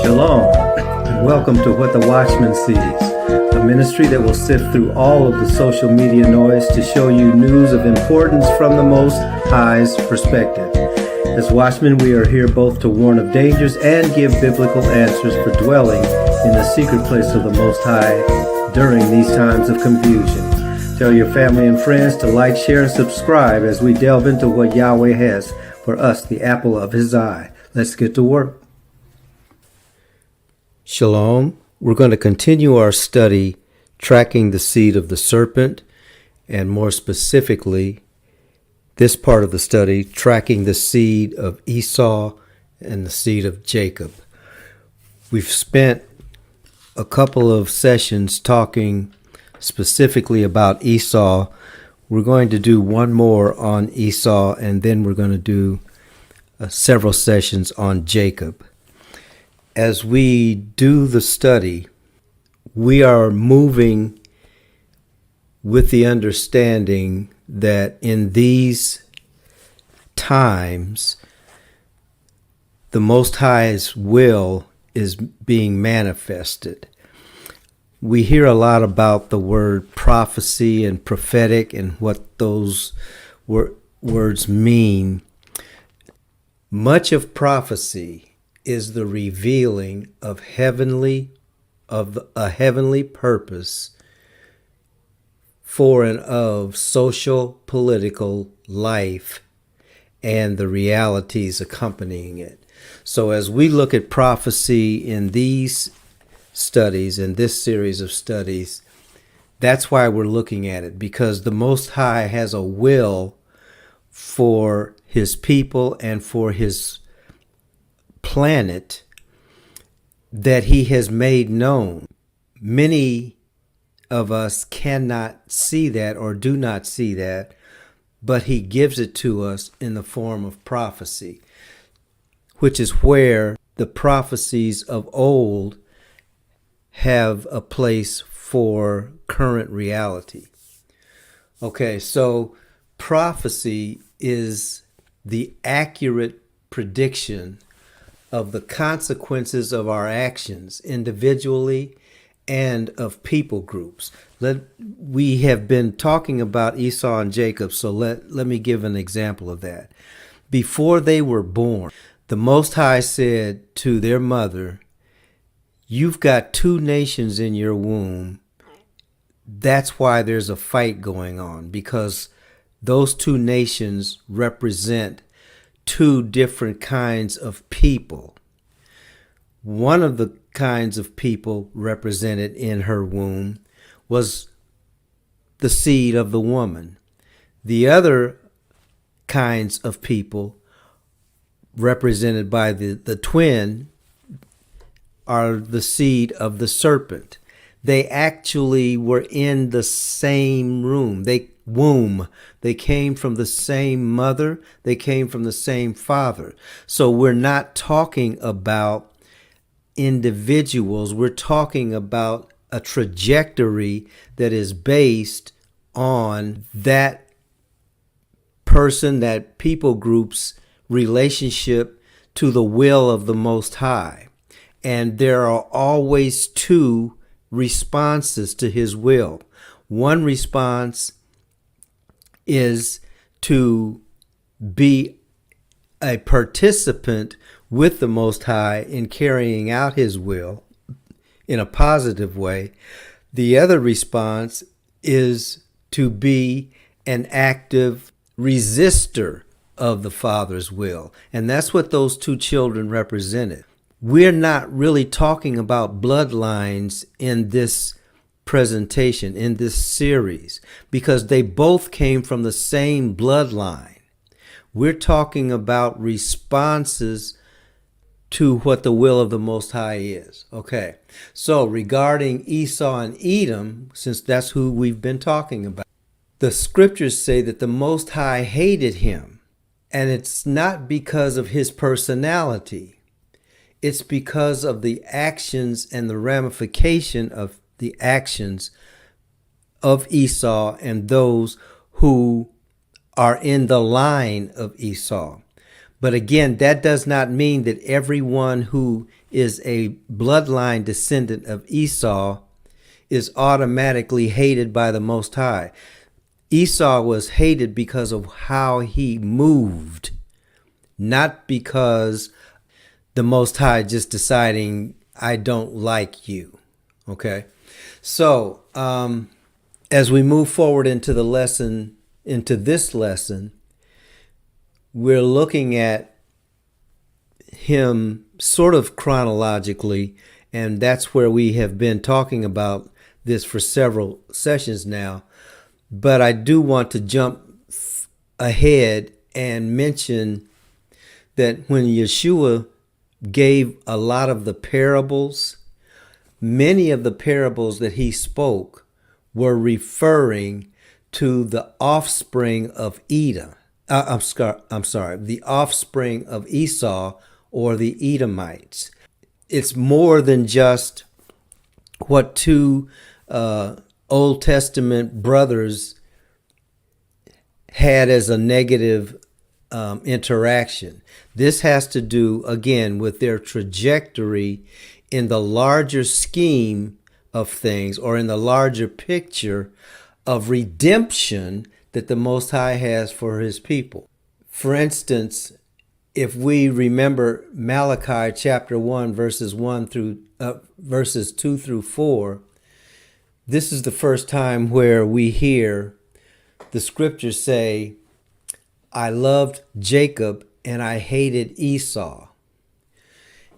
Shalom, and welcome to What the Watchman Sees, a ministry that will sift through all of the social media noise to show you news of importance from the Most High's perspective. As watchmen, we are here both to warn of dangers and give biblical answers for dwelling in the secret place of the Most High during these times of confusion. Tell your family and friends to like, share, and subscribe as we delve into what Yahweh has for us, the apple of His eye. Let's get to work. Shalom. We're going to continue our study tracking the seed of the serpent, and more specifically, this part of the study, tracking the seed of Esau and the seed of Jacob. We've spent a couple of sessions talking specifically about Esau. We're going to do one more on Esau, and then we're going to do several sessions on Jacob. As we do the study, we are moving with the understanding that in these times, the Most High's will is being manifested. We hear a lot about the word prophecy and prophetic and what those words mean. Much of prophecy is the revealing of a heavenly purpose for and of social, political life and the realities accompanying it. So as we look at prophecy in these studies, in this series of studies, that's why we're looking at it, because the Most High has a will for His people and for His planet that He has made known. Many of us cannot see that or do not see that, but He gives it to us in the form of prophecy, which is where the prophecies of old have a place for current reality. Okay, so prophecy is the accurate prediction of the consequences of our actions individually and of people groups. We have been talking about Esau and Jacob, so let me give an example of that. Before they were born, the Most High said to their mother, "You've got two nations in your womb. That's why there's a fight going on, because those two nations represent two different kinds of people." One of the kinds of people represented in her womb was the seed of the woman. The other kinds of people represented by the twin are the seed of the serpent. They actually were in the same womb. They came from the same mother. They came from the same father. So we're not talking about individuals. We're talking about a trajectory that is based on that person, that people group's relationship to the will of the Most High. And there are always two responses to His will. One response is to be a participant with the Most High in carrying out His will in a positive way. The other response is to be an active resistor of the Father's will. And that's what those two children represented. We're not really talking about bloodlines in this presentation, in this series, because they both came from the same bloodline. We're talking about responses to what the will of the Most High is. Okay, so regarding Esau and Edom, since that's who we've been talking about, the scriptures say that the Most High hated him, and it's not because of his personality. It's because of the actions and the ramification of the actions of Esau and those who are in the line of Esau. But again, that does not mean that everyone who is a bloodline descendant of Esau is automatically hated by the Most High. Esau was hated because of how he moved, not because the Most High just deciding, I don't like you. Okay? So, as we move forward into this lesson, we're looking at him sort of chronologically, and that's where we have been talking about this for several sessions now. But I do want to jump ahead and mention that when Yeshua gave a lot of the parables, many of the parables that he spoke were referring to the offspring of Edom. I'm sorry, the offspring of Esau or the Edomites. It's more than just what two Old Testament brothers had as a negative interaction. This has to do, again, with their trajectory in the larger scheme of things, or in the larger picture of redemption that the Most High has for his people. For instance, if we remember Malachi chapter 1, verses 2 through 4, this is the first time where we hear the scriptures say, I loved Jacob and I hated Esau.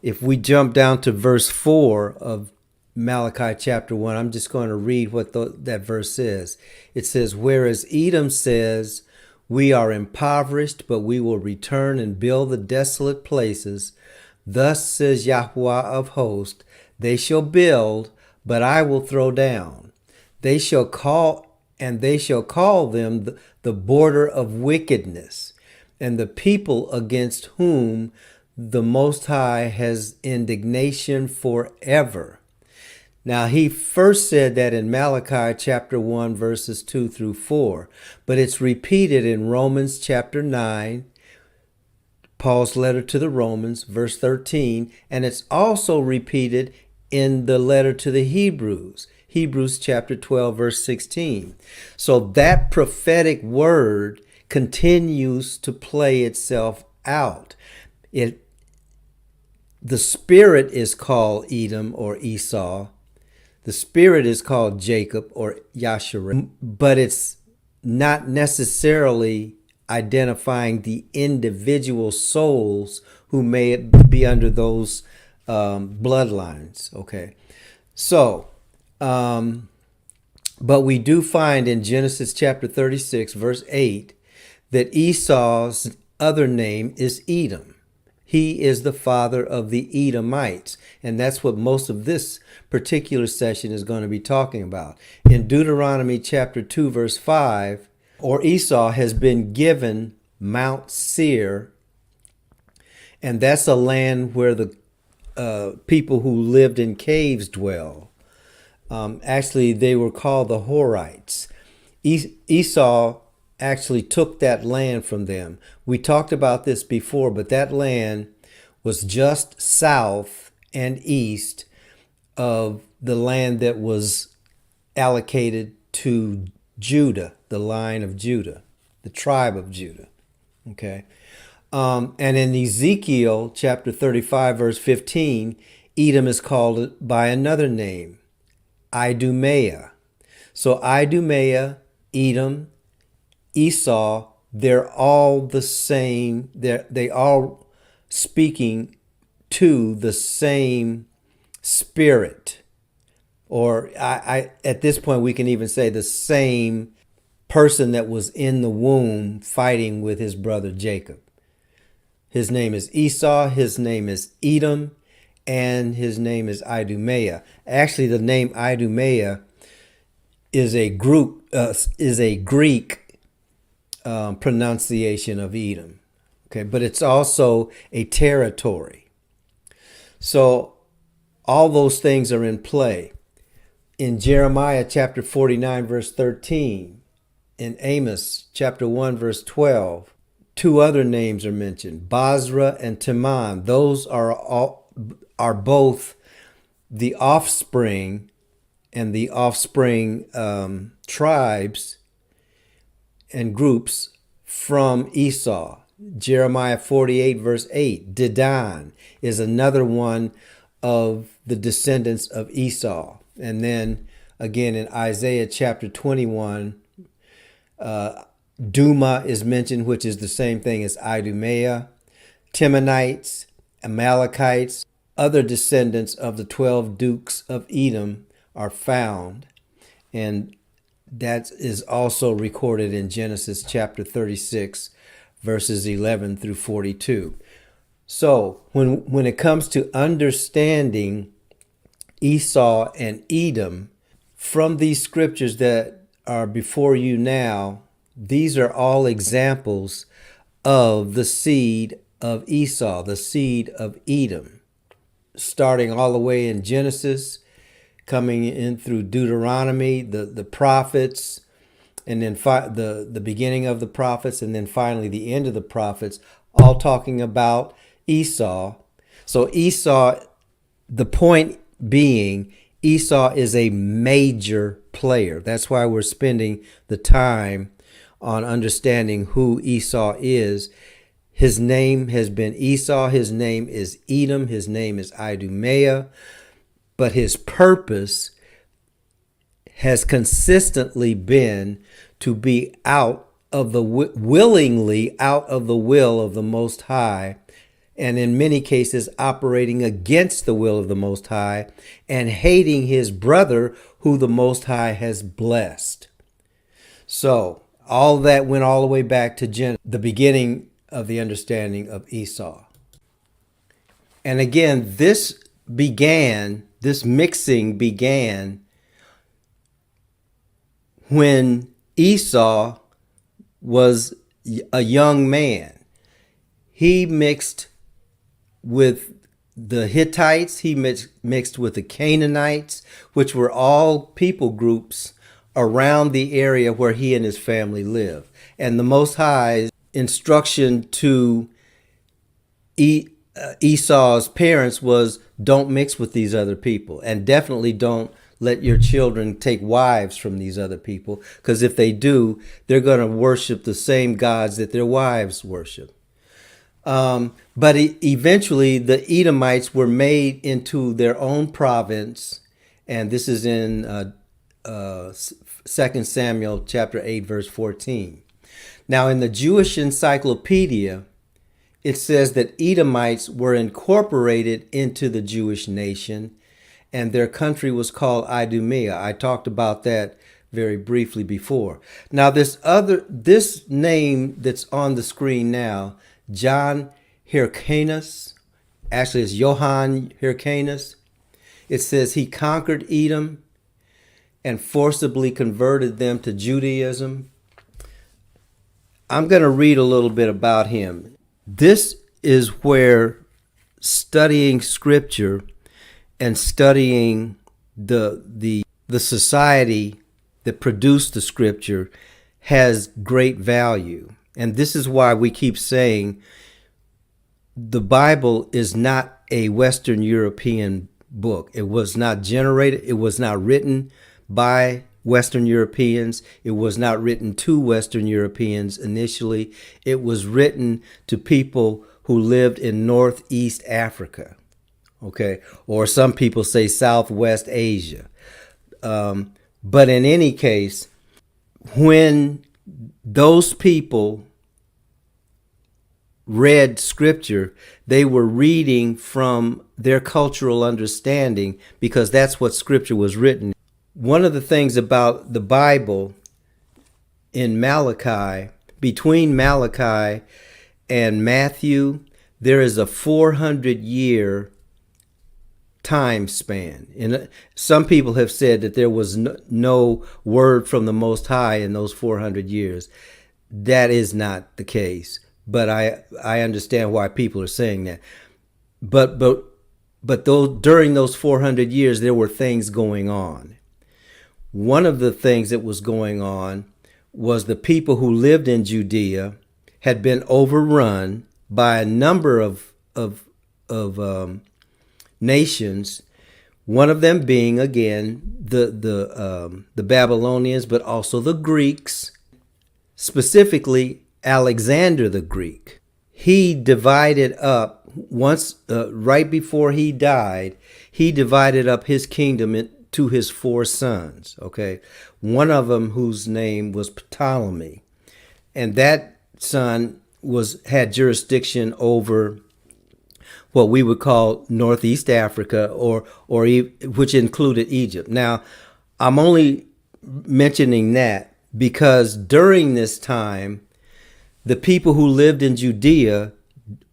If we jump down to verse 4 of Malachi chapter 1, I'm just going to read what that verse says. It says, whereas Edom says, we are impoverished, but we will return and build the desolate places. Thus says Yahweh of hosts, they shall build, but I will throw down. They shall call them the border of wickedness, and the people against whom the Most High has indignation forever. Now, he first said that in Malachi chapter 1, verses 2 through 4, but it's repeated in Romans chapter 9, Paul's letter to the Romans, verse 13, and it's also repeated in the letter to the Hebrews, Hebrews chapter 12, verse 16. So that prophetic word continues to play itself out. The spirit is called Edom or Esau. The spirit is called Jacob or Yasharim, but it's not necessarily identifying the individual souls who may be under those bloodlines. Okay. So, but we do find in Genesis chapter 36, verse 8, that Esau's other name is Edom. He is the father of the Edomites. And that's what most of this particular session is going to be talking about. In Deuteronomy chapter 2, verse 5, or Esau has been given Mount Seir, and that's a land where the people who lived in caves dwell. Actually, they were called the Horites. Esau actually took that land from them. We talked about this before, but that land was just south and east of the land that was allocated to Judah, the line of Judah, the tribe of Judah. Okay. And in Ezekiel chapter 35, verse 15, Edom is called by another name, Idumea. So Idumea, Edom, Esau, they're all the same. They all speaking to the same spirit. Or I at this point, we can even say the same person that was in the womb fighting with his brother Jacob. His name is Esau, his name is Edom, and his name is Idumea. Actually, the name Idumea is a Greek pronunciation of Edom. Okay, but it's also a territory. So all those things are in play. In Jeremiah chapter 49, verse 13, in Amos chapter 1, verse 12, two other names are mentioned, Basra and Teman. Those are both the offspring and the offspring tribes and groups from Esau. Jeremiah 48 verse 8. Dedan is another one of the descendants of Esau. And then again in Isaiah chapter 21, Duma is mentioned, which is the same thing as Idumea. Timonites, Amalekites, other descendants of the 12 dukes of Edom are found. And that is also recorded in Genesis chapter 36, verses 11 through 42. So when it comes to understanding Esau and Edom, from these scriptures that are before you now, these are all examples of the seed of Esau, the seed of Edom, starting all the way in Genesis, coming in through Deuteronomy, the prophets, and then the beginning of the prophets, and then finally the end of the prophets, all talking about Esau. So Esau, the point being, Esau is a major player. That's why we're spending the time on understanding who Esau is. His name has been Esau. His name is Edom. His name is Idumea. But his purpose has consistently been to be out of the willingly out of the will of the Most High, and in many cases operating against the will of the Most High and hating his brother who the Most High has blessed. So all that went all the way back to the beginning of the understanding of Esau. And again, this mixing began when Esau was a young man. He mixed with the Hittites, he mixed with the Canaanites, which were all people groups around the area where he and his family lived. And the Most High's instruction to Esau's parents was, don't mix with these other people, and definitely don't let your children take wives from these other people, because if they do, they're going to worship the same gods that their wives worship. But eventually the Edomites were made into their own province, and this is in 2 Samuel chapter 8 verse 14. Now in the Jewish Encyclopedia, it says that Edomites were incorporated into the Jewish nation, and their country was called Idumea. I talked about that very briefly before. Now this name that's on the screen now, John Hyrcanus, actually it's Johann Hyrcanus. It says he conquered Edom and forcibly converted them to Judaism. I'm going to read a little bit about him. This is where studying scripture and studying the society that produced the scripture has great value. And this is why we keep saying the Bible is not a Western European book. It was not generated, it was not written by Western Europeans. It was not written to Western Europeans initially. It was written to people who lived in Northeast Africa, okay? Or some people say Southwest Asia. But in any case, when those people read scripture, they were reading from their cultural understanding, because that's what scripture was written. One of the things about the Bible in Malachi, between Malachi and Matthew, there is a 400-year time span. And some people have said that there was no word from the Most High in those 400 years. That is not the case. But I understand why people are saying that. But during those 400 years, there were things going on. One of the things that was going on was the people who lived in Judea had been overrun by a number of nations. One of them being, again, the Babylonians, but also the Greeks, specifically Alexander the Greek. He divided up once, right before he died, he divided up his kingdom into his 4 sons. Okay, one of them, whose name was Ptolemy, and that son had jurisdiction over what we would call Northeast Africa, which included Egypt. Now, I'm only mentioning that because during this time, the people who lived in Judea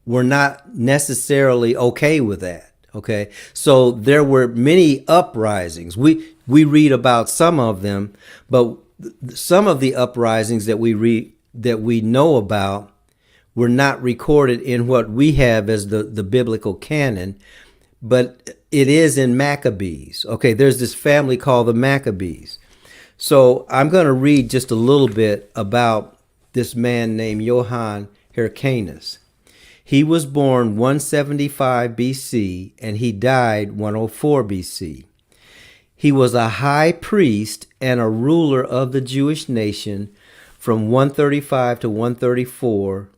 were not necessarily okay with that. Okay, so there were many uprisings. We read about some of them, but some of the uprisings that we know about were not recorded in what we have as the biblical canon, but it is in Maccabees. Okay, there's this family called the Maccabees. So I'm going to read just a little bit about this man named Johann Hyrcanus. He was born 175 BC and he died 104 BC. He was a high priest and a ruler of the Jewish nation from 135 to 134.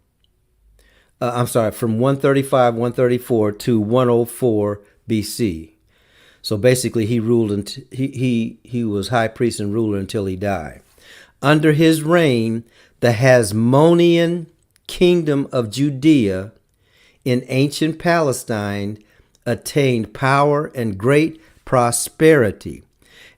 From 134 to 104 BC. So basically, he ruled. He was high priest and ruler until he died. Under his reign, the Hasmonean kingdom of Judea in ancient Palestine attained power and great prosperity,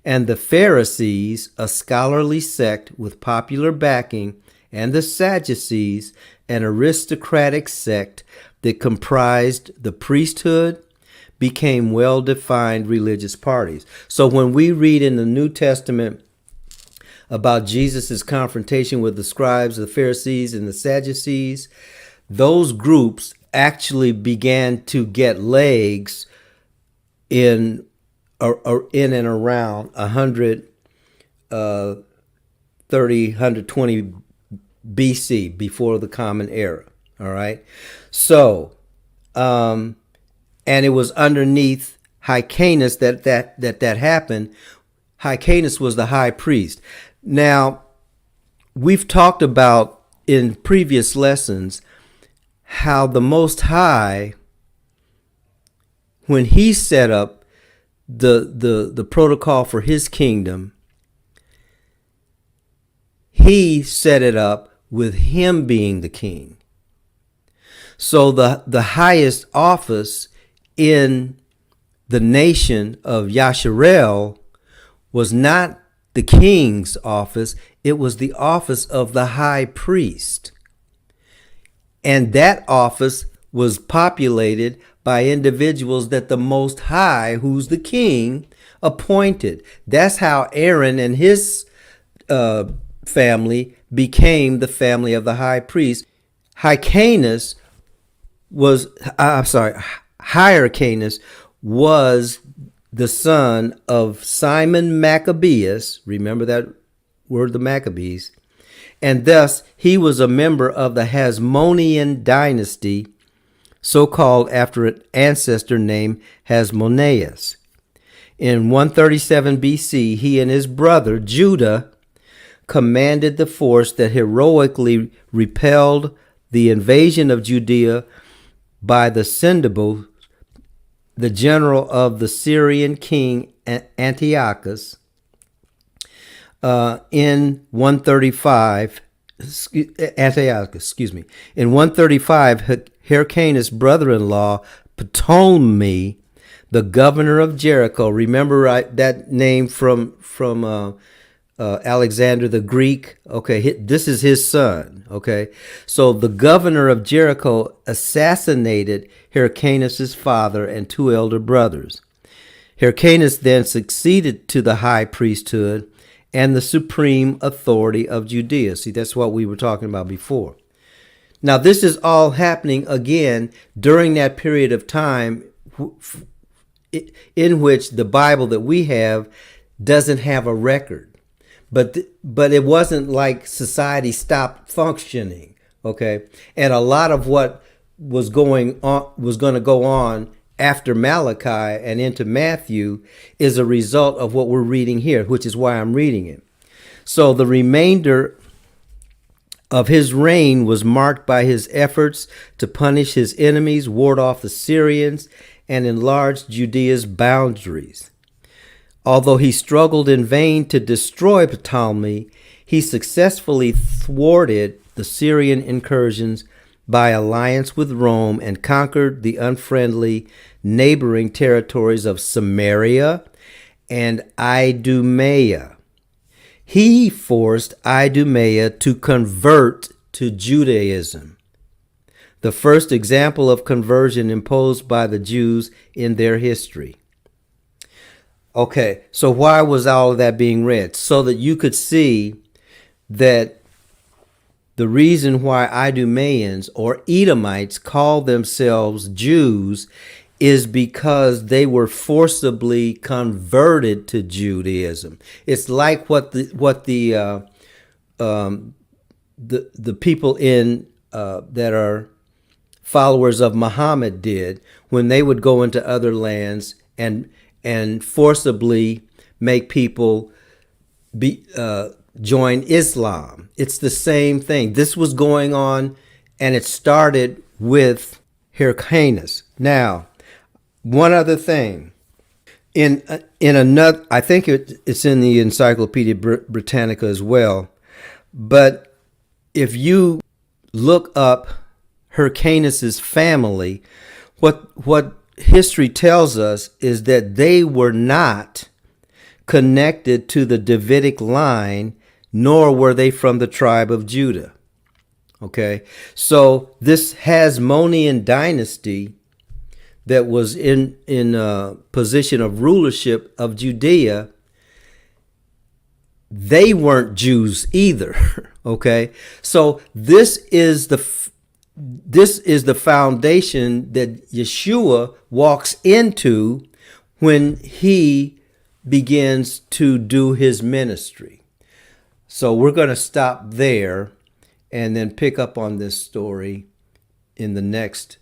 and the Pharisees, a scholarly sect with popular backing, and the Sadducees, an aristocratic sect that comprised the priesthood, became well-defined religious parties. So when we read in the New Testament about Jesus' confrontation with the scribes, the Pharisees, and the Sadducees, those groups actually began to get legs in and around 120 BC, before the Common Era. All right. So, and it was underneath Hyrcanus that happened. Hyrcanus was the high priest. Now, we've talked about in previous lessons how the Most High, when he set up the protocol for his kingdom, he set it up with him being the king. So the highest office in the nation of Yasharel was not the king's office, it was the office of the high priest. And that office was populated by individuals that the Most High, who's the king, appointed. That's how Aaron and his family became the family of the high priest. Hyrcanus was the son of Simon Maccabeus. Remember that word, the Maccabees. And thus he was a member of the Hasmonean dynasty, so called after an ancestor named Hasmoneus. In 137 BC, he and his brother Judah commanded the force that heroically repelled the invasion of Judea by the Sendible, the general of the Syrian king Antiochus. In 135, In 135, Hyrcanus' brother-in-law Ptolemy, the governor of Jericho. Remember that name from Alexander the Greek. Okay, this is his son. Okay, so the governor of Jericho assassinated Hyrcanus' father and 2 elder brothers. Hyrcanus then succeeded to the high priesthood and the supreme authority of Judea. See, that's what we were talking about before. Now, this is all happening again during that period of time in which the Bible that we have doesn't have a record. But it wasn't like society stopped functioning. Okay. And a lot of what was going to go on after Malachi and into Matthew is a result of what we're reading here, which is why I'm reading it. So the remainder of his reign was marked by his efforts to punish his enemies, ward off the Syrians, and enlarge Judea's boundaries. Although he struggled in vain to destroy Ptolemy, he successfully thwarted the Syrian incursions by alliance with Rome and conquered the unfriendly neighboring territories of Samaria and Idumea. He forced Idumea to convert to Judaism, the first example of conversion imposed by the Jews in their history. Okay, so why was all of that being read? So that you could see that the reason why Idumeans or Edomites call themselves Jews is because they were forcibly converted to Judaism. It's like what the people in that are followers of Muhammad did when they would go into other lands and forcibly make people join Islam. It's the same thing. This was going on, and it started with Hyrcanus. Now, one other thing. In another, I think it's in the Encyclopedia Britannica as well. But if you look up Hyrcanus's family, what history tells us is that they were not connected to the Davidic line, nor were they from the tribe of Judah. Okay, so this Hasmonean dynasty that was in a position of rulership of Judea, they weren't Jews either. Okay, so this is the foundation that Yeshua walks into when he begins to do his ministry. So we're going to stop there and then pick up on this story in the next